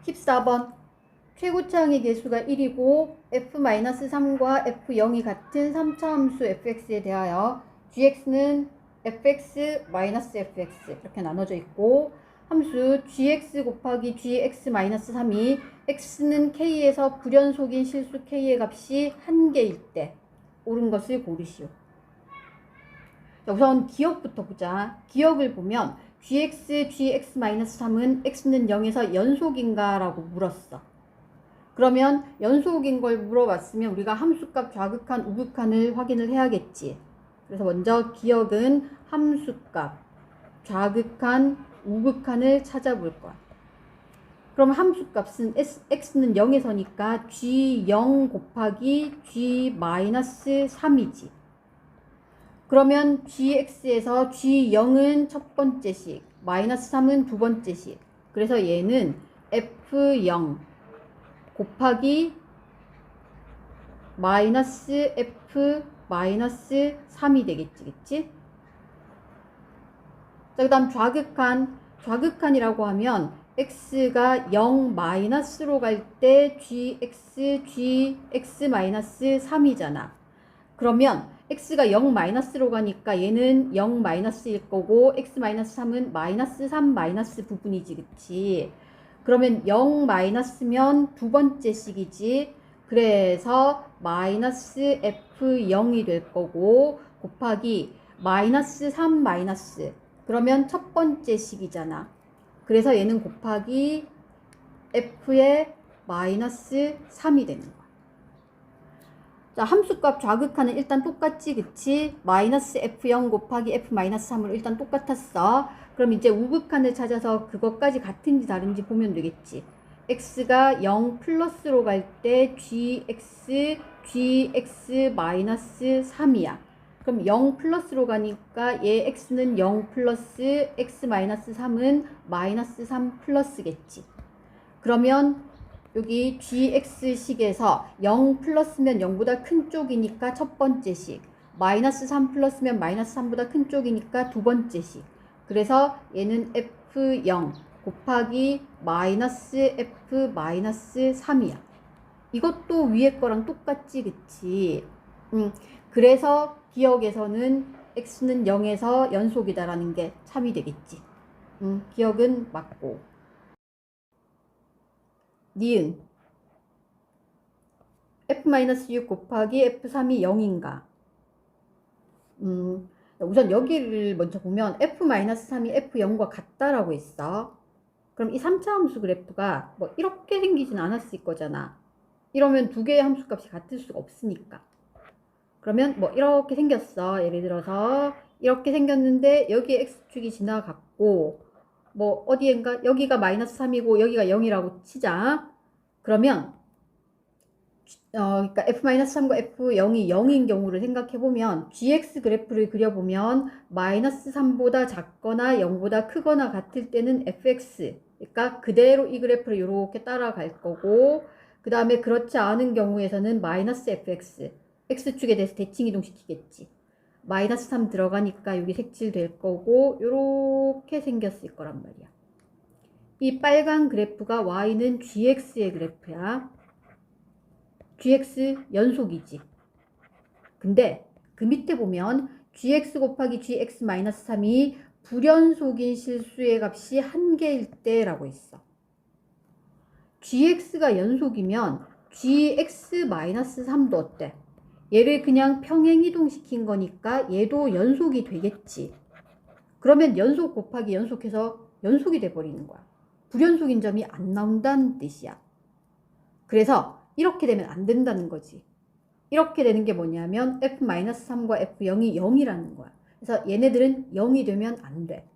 14번 최고차항의 개수가 1이고 f-3과 f0이 같은 3차 함수 fx에 대하여 gx는 fx-fx 이렇게 나눠져 있고 함수 gx 곱하기 gx-3이 x는 k에서 불연속인 실수 k의 값이 1개일 때 옳은 것을 고르시오. 우선 기억부터 보자. 기억을 보면 gx-3은 x는 0에서 연속인가 라고 물었어. 그러면 연속인 걸 물어봤으면 우리가 함수값 좌극한 우극한을 확인을 해야겠지. 그래서 먼저 기억은 함수값 좌극한 우극한을 찾아볼 거야. 그럼 함수값은 x는 0에서니까 g0 곱하기 g-3이지. 그러면 gx에서 g0은 첫 번째식, -3은 두 번째식. 그래서 얘는 f0 곱하기 -f-3이 되겠지, 그치? 자, 그 다음 좌극한이라고 하면 x가 0 마이너스로 갈 때 gx-3이잖아. 그러면 x가 0 마이너스로 가니까 얘는 0 마이너스일 거고 x-3은 -3 마이너스 부분이지, 그치? 그러면 0 마이너스면 두 번째 식이지. 그래서 -f0이 될 거고 곱하기 -3 마이너스 그러면 첫 번째 식이잖아. 그래서 얘는 곱하기 f의 -3이 되는 거야. 자, 함수값 좌극한은 일단 똑같지, 그치? -f0 곱하기 f-3으로 일단 똑같았어. 그럼 이제 우극한을 찾아서 그것까지 같은지 다른지 보면 되겠지. x가 0 플러스로 갈 때 gx-3이야. 그럼 0 플러스로 가니까 얘 x는 0 플러스 x-3은 -3 플러스겠지. 그러면 여기 gx식에서 0 플러스면 0보다 큰 쪽이니까 첫 번째 식, -3 플러스면 -3보다 큰 쪽이니까 두 번째 식. 그래서 얘는 f0 곱하기 -f-3이야. 이것도 위에 거랑 똑같지, 그치? 그래서 기억에서는 x는 0에서 연속이다라는 게 참이 되겠지. 기억은 맞고. 니은 f-6 곱하기 f3이 0인가? 우선 여기를 먼저 보면 f-3이 f0과 같다라고 했어. 그럼 이 3차 함수 그래프가 뭐 이렇게 생기진 않았을 거잖아. 이러면 두 개의 함수값이 같을 수가 없으니까. 그러면 뭐 이렇게 생겼어. 예를 들어서 이렇게 생겼는데 여기에 x축이 지나갔고 뭐 어디엔가 여기가 -3이고 여기가 0이라고 치자. 그러면 그러니까 f-3과 f0이 0인 경우를 생각해보면 gx 그래프를 그려보면 -3보다 작거나 0보다 크거나 같을 때는 fx 그러니까 그대로 이 그래프를 이렇게 따라갈 거고 그 다음에 그렇지 않은 경우에서는 -fx x축에 대해서 대칭 이동시키겠지. -3 들어가니까 여기 색칠될 거고 요렇게 생겼을 거란 말이야. 이 빨간 그래프가 y는 gx의 그래프야. gx 연속이지. 근데 그 밑에 보면 gx 곱하기 gx-3이 불연속인 실수의 값이 1개일 때라고 있어. gx가 연속이면 gx-3도 어때? 얘를 그냥 평행이동 시킨 거니까 얘도 연속이 되겠지. 그러면 연속 곱하기 연속해서 연속이 돼버리는 거야. 불연속인 점이 안 나온다는 뜻이야. 그래서 이렇게 되면 안 된다는 거지. 이렇게 되는 게 뭐냐면 f-3과 f0이 0이라는 거야. 그래서 얘네들은 0이 되면 안 돼.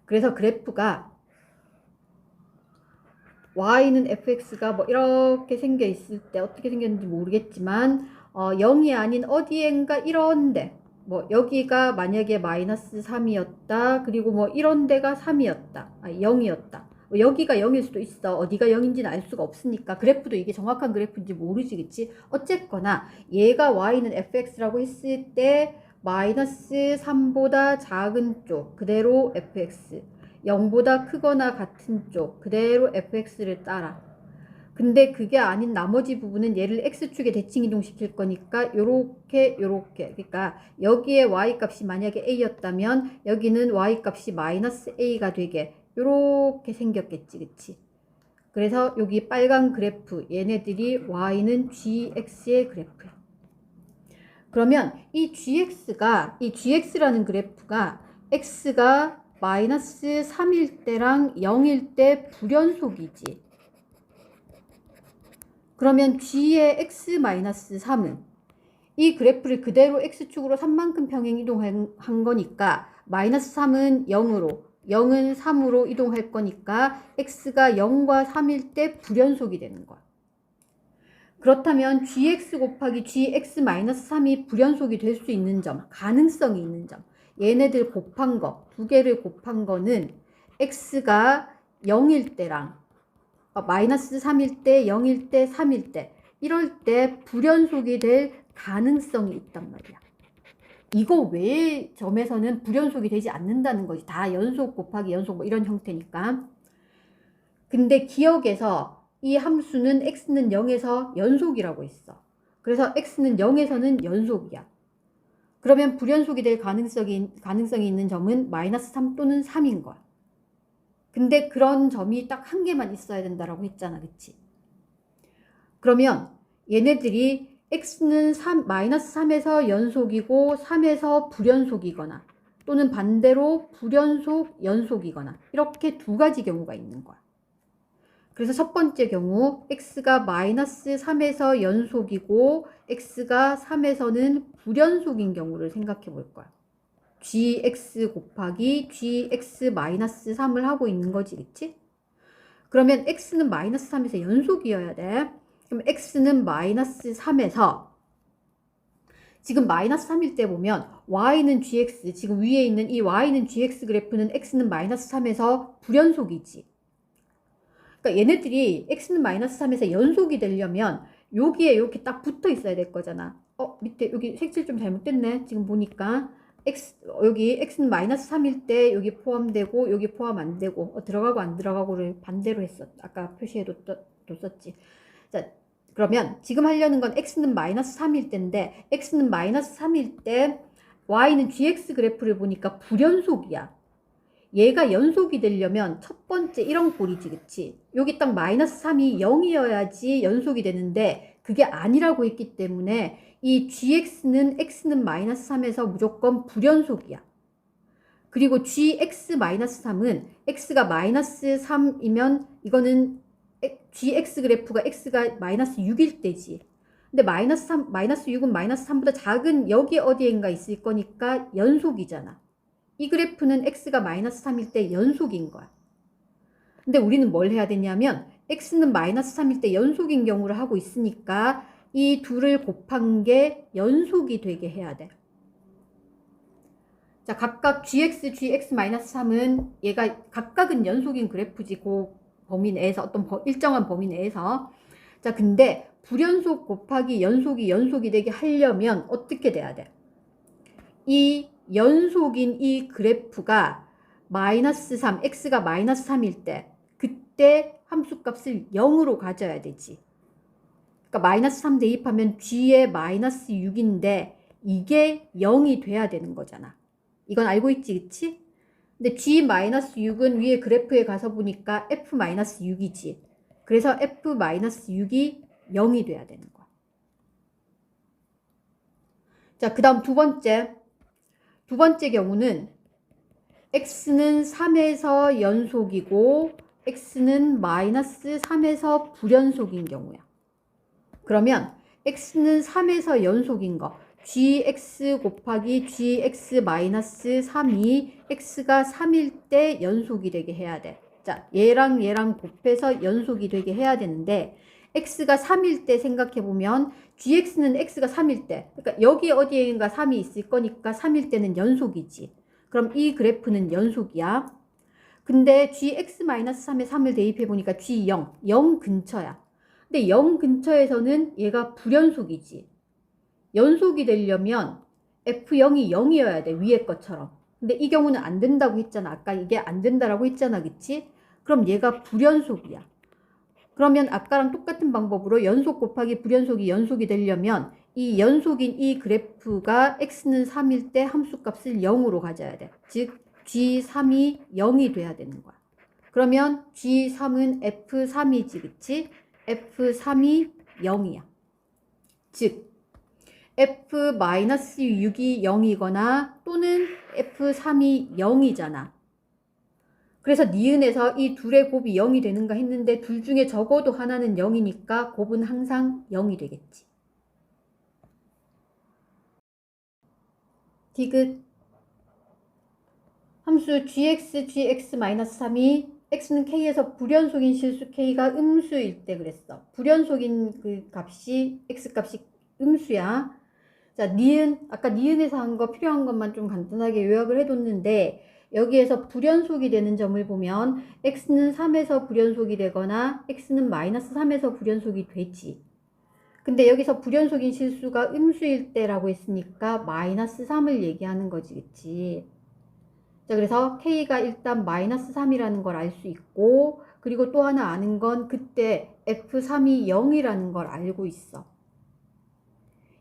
그래서 그래프가 y는 fx가 뭐 이렇게 생겨 있을 때 어떻게 생겼는지 모르겠지만 0이 아닌 어디엔가 이런데 뭐 여기가 만약에 -3이었다. 그리고 뭐 이런 데가 3이었다. 0이었다. 여기가 0일 수도 있어. 어디가 0인지는 알 수가 없으니까 그래프도 이게 정확한 그래프인지 모르지, 그치? 어쨌거나 얘가 y는 fx라고 했을 때 -3보다 작은 쪽 그대로 fx 0보다 크거나 같은 쪽 그대로 fx를 따라. 근데 그게 아닌 나머지 부분은 얘를 x축에 대칭 이동시킬 거니까 요렇게 그러니까 여기에 y값이 만약에 a였다면 여기는 y값이 마이너스 a가 되게 요렇게 생겼겠지, 그치? 그래서 여기 빨간 그래프 얘네들이 y는 gx의 그래프야. 그러면 이 gx라는 그래프가 x가 마이너스 3일 때랑 0일 때 불연속이지. 그러면 g의 x-3은 이 그래프를 그대로 x축으로 3만큼 평행 이동한 거니까 마이너스 3은 0으로 0은 3으로 이동할 거니까 x가 0과 3일 때 불연속이 되는 거야. 그렇다면 gx 곱하기 gx-3이 불연속이 될 수 있는 점, 가능성이 있는 점, 얘네들 곱한 거, 두 개를 곱한 거는 x가 0일 때랑 마이너스 3일 때, 0일 때, 3일 때 이럴 때 불연속이 될 가능성이 있단 말이야. 이거 외의 점에서는 불연속이 되지 않는다는 거지. 다 연속 곱하기 연속 뭐 이런 형태니까. 근데 기억에서 이 함수는 x는 0에서 연속이라고 했어. 그래서 x는 0에서는 연속이야. 그러면 불연속이 될 가능성이 있는 점은 마이너스 3 또는 3인 거야. 근데 그런 점이 딱 한 개만 있어야 된다라고 했잖아, 그치? 그러면 얘네들이 x는 마이너스 3에서 연속이고 3에서 불연속이거나 또는 반대로 불연속, 연속이거나 이렇게 두 가지 경우가 있는 거야. 그래서 첫 번째 경우 x가 마이너스 3에서 연속이고 x가 3에서는 불연속인 경우를 생각해 볼 거야. gx 곱하기 gx-3을 하고 있는 거지, 그치? 그러면 x는 마이너스 3에서 연속이어야 돼. 그럼 x는 마이너스 3에서 지금 마이너스 3일 때 보면 y는 gx, 지금 위에 있는 이 y는 gx 그래프는 x는 마이너스 3에서 불연속이지. 그러니까 얘네들이 x는 마이너스 3에서 연속이 되려면 여기에 이렇게 딱 붙어 있어야 될 거잖아. 밑에 여기 색칠 좀 잘못됐네. 지금 보니까 여기 x는 마이너스 3일 때 여기 포함되고 여기 포함 안 되고 들어가고 안 들어가고를 반대로 했어. 아까 표시해뒀었지. 자, 그러면 지금 하려는 건 x는 마이너스 3일 때인데 x는 마이너스 3일 때 y는 gx 그래프를 보니까 불연속이야. 얘가 연속이 되려면 첫 번째 이런 꼴이지, 그치? 여기 딱 마이너스 3이 0이어야지 연속이 되는데 그게 아니라고 했기 때문에 이 gx는 x는 마이너스 3에서 무조건 불연속이야. 그리고 gx-3은 x가 마이너스 3이면 이거는 gx 그래프가 x가 마이너스 6일 때지. 근데 마이너스 6은 마이너스 3보다 작은 여기 어디엔가 있을 거니까 연속이잖아. 이 그래프는 x가 마이너스 3일 때 연속인 거야. 근데 우리는 뭘 해야 되냐면 x는 마이너스 3일 때 연속인 경우를 하고 있으니까 이 둘을 곱한 게 연속이 되게 해야 돼. 자, 각각 gx, gx-3은 얘가 각각은 연속인 그래프지. 그 범위 내에서 어떤 일정한 범위 내에서. 자, 근데 불연속 곱하기 연속이 되게 하려면 어떻게 돼야 돼? 이 연속인 이 그래프가 마이너스 3, x가 마이너스 3일 때 그때 함수값을 0으로 가져야 되지. 그러니까 마이너스 3 대입하면 g의 마이너스 6인데 이게 0이 돼야 되는 거잖아. 이건 알고 있지, 그치? 근데 g-6은 위에 그래프에 가서 보니까 f-6이지. 그래서 f-6이 0이 돼야 되는 거야. 자, 그 다음 두 번째 경우는 x는 3에서 연속이고 x는 마이너스 3에서 불연속인 경우야. 그러면 x는 3에서 연속인 거 gx 곱하기 gx-3이 x가 3일 때 연속이 되게 해야 돼. 자, 얘랑 곱해서 연속이 되게 해야 되는데 x가 3일 때 생각해보면 gx는 x가 3일 때, 그러니까 여기 어디에인가 3이 있을 거니까 3일 때는 연속이지. 그럼 이 그래프는 연속이야. 근데 gx-3에 3을 대입해보니까 g0, 0 근처야. 근데 0 근처에서는 얘가 불연속이지. 연속이 되려면 f0이 0이어야 돼, 위에 것처럼. 근데 이 경우는 안 된다고 했잖아. 아까 이게 안 된다라고 했잖아. 그치? 그럼 얘가 불연속이야. 그러면 아까랑 똑같은 방법으로 연속 곱하기 불연속이 연속이 되려면 이 연속인 이 그래프가 x는 3일 때 함수값을 0으로 가져야 돼. 즉 G3이 0이 돼야 되는 거야. 그러면 G3은 F3이지, 그치? F3이 0이야. 즉 F-6이 0이거나 또는 F3이 0이잖아. 그래서 니은에서 이 둘의 곱이 0이 되는가 했는데 둘 중에 적어도 하나는 0이니까 곱은 항상 0이 되겠지. 디귿 함수 gx-3이 x는 k에서 불연속인 실수 k가 음수일 때 그랬어. 불연속인 그 값이 x값이 음수야. 자, 니은 아까 니은에서 한 거 필요한 것만 좀 간단하게 요약을 해뒀는데 여기에서 불연속이 되는 점을 보면 x는 3에서 불연속이 되거나 x는 마이너스 3에서 불연속이 되지. 근데 여기서 불연속인 실수가 음수일 때라고 했으니까 마이너스 3을 얘기하는 거지, 그치? 자, 그래서 k가 일단 마이너스 3이라는 걸 알 수 있고 그리고 또 하나 아는 건 그때 f3이 0이라는 걸 알고 있어.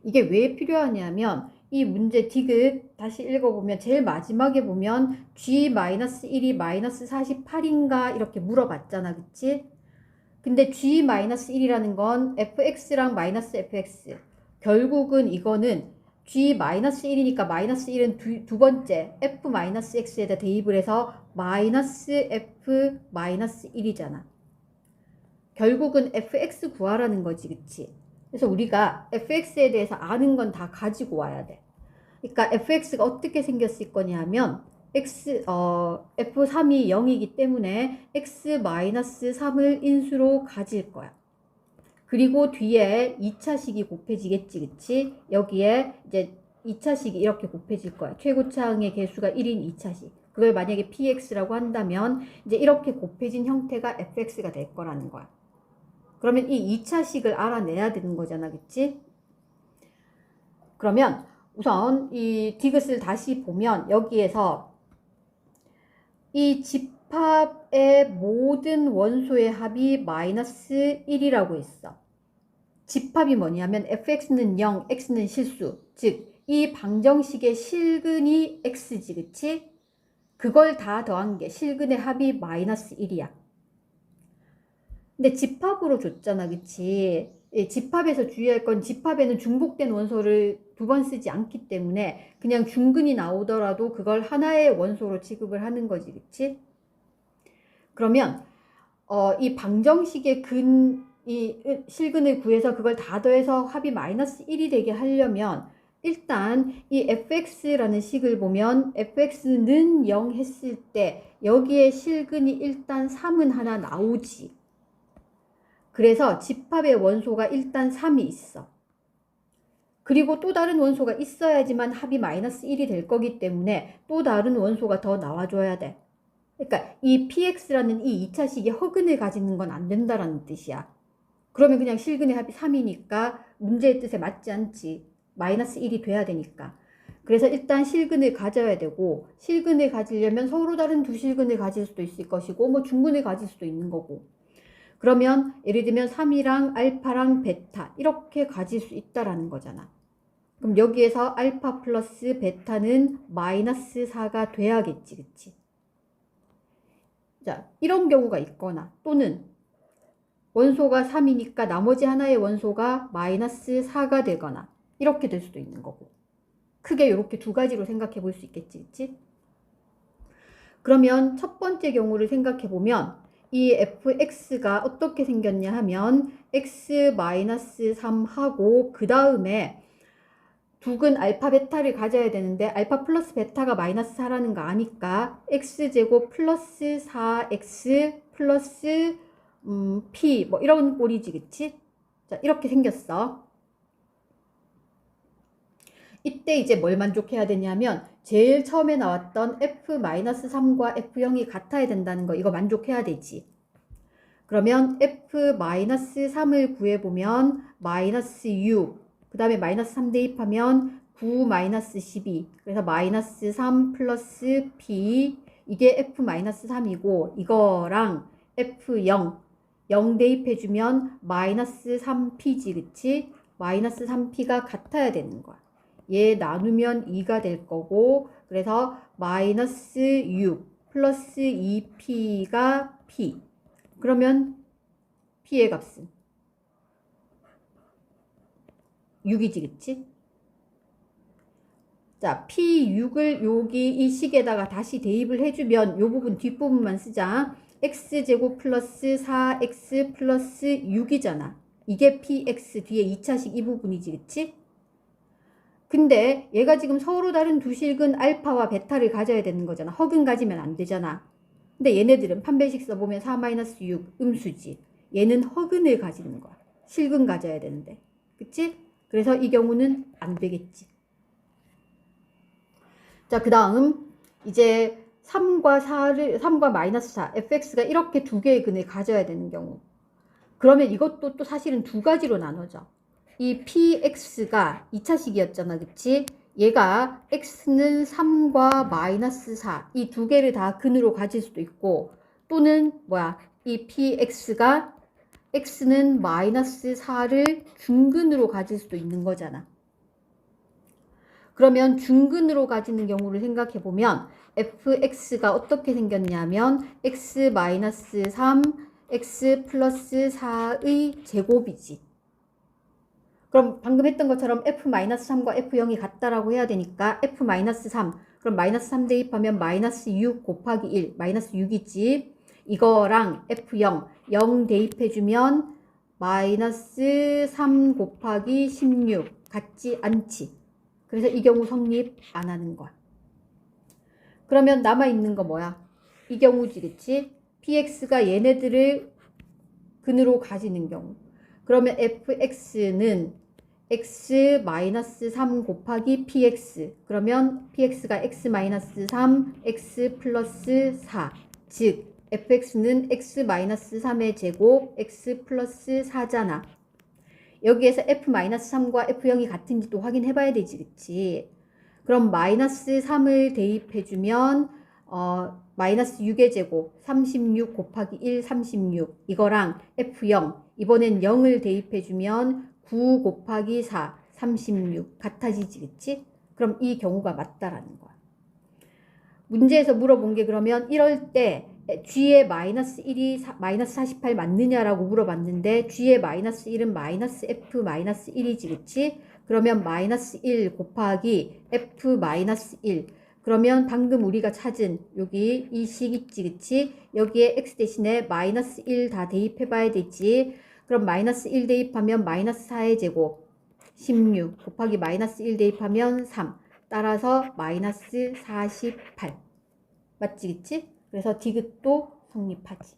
이게 왜 필요하냐면 이 문제 디귿 다시 읽어보면 제일 마지막에 보면 g-1이 마이너스 48인가 이렇게 물어봤잖아, 그치? 근데 g-1이라는 건 fx랑 마이너스 fx 결국은 이거는 g-1이니까 마이너스 1은 두 번째 f-x에다 대입을 해서 마이너스 f-1이잖아. 결국은 fx 구하라는 거지, 그치? 그래서 우리가 fx에 대해서 아는 건 다 가지고 와야 돼. 그러니까 fx가 어떻게 생겼을 거냐면 f3이 0이기 때문에 x-3을 인수로 가질 거야. 그리고 뒤에 2차식이 곱해지겠지, 그치? 여기에 이제 2차식이 이렇게 곱해질 거야. 최고차항의 개수가 1인 2차식. 그걸 만약에 px라고 한다면 이제 이렇게 곱해진 형태가 fx가 될 거라는 거야. 그러면 이 2차식을 알아내야 되는 거잖아, 그치? 그러면 우선 이 디귿을 다시 보면 여기에서 이 집합의 모든 원소의 합이 마이너스 1이라고 했어. 집합이 뭐냐면 fx는 0, x는 실수. 즉 이 방정식의 실근이 x지, 그치? 그걸 다 더한 게 실근의 합이 마이너스 1이야. 근데 집합으로 줬잖아, 그치? 집합에서 주의할 건 집합에는 중복된 원소를 두 번 쓰지 않기 때문에 그냥 중근이 나오더라도 그걸 하나의 원소로 취급을 하는 거지, 그치? 그러면 이 방정식의 이 실근을 구해서 그걸 다 더해서 합이 마이너스 1이 되게 하려면 일단 이 fx라는 식을 보면 fx는 0 했을 때 여기에 실근이 일단 3은 하나 나오지. 그래서 집합의 원소가 일단 3이 있어. 그리고 또 다른 원소가 있어야지만 합이 마이너스 1이 될 거기 때문에 또 다른 원소가 더 나와줘야 돼. 그러니까 이 px라는 이 2차식이 허근을 가지는 건 안 된다라는 뜻이야. 그러면 그냥 실근의 합이 3이니까 문제의 뜻에 맞지 않지. 마이너스 1이 돼야 되니까. 그래서 일단 실근을 가져야 되고 실근을 가지려면 서로 다른 두 실근을 가질 수도 있을 것이고 뭐 중근을 가질 수도 있는 거고. 그러면 예를 들면 3이랑 알파랑 베타 이렇게 가질 수 있다라는 거잖아. 그럼 여기에서 알파 플러스 베타는 마이너스 4가 돼야겠지, 그치? 자, 이런 경우가 있거나 또는 원소가 3이니까 나머지 하나의 원소가 마이너스 4가 되거나 이렇게 될 수도 있는 거고. 크게 이렇게 두 가지로 생각해 볼 수 있겠지, 그치? 그러면 첫 번째 경우를 생각해 보면 이 fx가 어떻게 생겼냐 하면 x-3하고 그 다음에 두근 알파 베타를 가져야 되는데 알파 플러스 베타가 마이너스 4라는 거 아니까 x제곱 플러스 4x 플러스 p 뭐 이런 꼴이지, 그치? 자, 이렇게 생겼어. 이때 이제 뭘 만족해야 되냐면 제일 처음에 나왔던 f-3과 f0이 같아야 된다는 거 이거 만족해야 되지. 그러면 f-3을 구해보면 마이너스 6, 그 다음에 마이너스 3 대입하면 9 마이너스 12. 그래서 마이너스 3 플러스 P. 이게 F-3이고 이거랑 F0 0 대입해주면 마이너스 3P지, 그치? 마이너스 3P가 같아야 되는 거야. 얘 나누면 2가 될 거고, 그래서 마이너스 6 플러스 2P가 P. 그러면 P의 값은 6이지, 그치? 자, P6을 여기 이 식에다가 다시 대입을 해주면 요 부분 뒷부분만 쓰자. x제곱 플러스 4x 플러스 6이잖아. 이게 px 뒤에 2차식 이 부분이지, 그치? 근데 얘가 지금 서로 다른 두 식은 알파와 베타를 가져야 되는 거잖아. 허근 가지면 안 되잖아. 근데 얘네들은 판별식 써보면 4-6 음수지. 얘는 허근을 가지는 거야. 실근 가져야 되는데. 그치? 그래서 이 경우는 안 되겠지. 자, 그 다음 이제 3과 마이너스 4, fx가 이렇게 두 개의 근을 가져야 되는 경우. 그러면 이것도 또 사실은 두 가지로 나눠져. 이 px가 2차식이었잖아, 그치? 얘가 x는 3과 마이너스 4, 이 두 개를 다 근으로 가질 수도 있고, 또는 이 px가 x는 마이너스 4를 중근으로 가질 수도 있는 거잖아. 그러면 중근으로 가지는 경우를 생각해 보면 fx가 어떻게 생겼냐면 x-3 x 플러스 4의 제곱이지. 그럼 방금 했던 것처럼 f-3과 f0이 같다라고 해야 되니까 f-3 그럼 마이너스 3 대입하면 마이너스 6 곱하기 1 마이너스 6이지. 이거랑 f0 0 대입해주면 마이너스 3 곱하기 16 같지 않지. 그래서 이 경우 성립 안 하는 거야. 그러면 남아있는 거 뭐야? 이 경우지, 그치? px가 얘네들을 근으로 가지는 경우. 그러면 fx는 x-3 곱하기 px. 그러면 px가 x-3, x 플러스 4. 즉, fx는 x-3의 제곱, x 플러스 4잖아. 여기에서 f-3과 f0이 같은지도 확인해 봐야 되지, 그치? 그럼 마이너스 3을 대입해주면 마이너스 6의 제곱 36 곱하기 1 36 이거랑 f0 이번엔 0을 대입해주면 9 곱하기 4 36 같아지지, 그치? 그럼 이 경우가 맞다라는 거야. 문제에서 물어본 게 그러면 이럴 때 g의 마이너스 1이 마이너스 48 맞느냐라고 물어봤는데 g의 마이너스 1은 마이너스 f 마이너스 1이지, 그치? 그러면 마이너스 1 곱하기 f 마이너스 1. 그러면 방금 우리가 찾은 여기 이 식 있지, 그치? 여기에 x 대신에 마이너스 1 다 대입해 봐야 되지. 그럼 마이너스 1 대입하면 마이너스 4의 제곱 16 곱하기 마이너스 1 대입하면 3. 따라서 마이너스 48. 맞지, 그치? 그래서 디귿도 성립하지.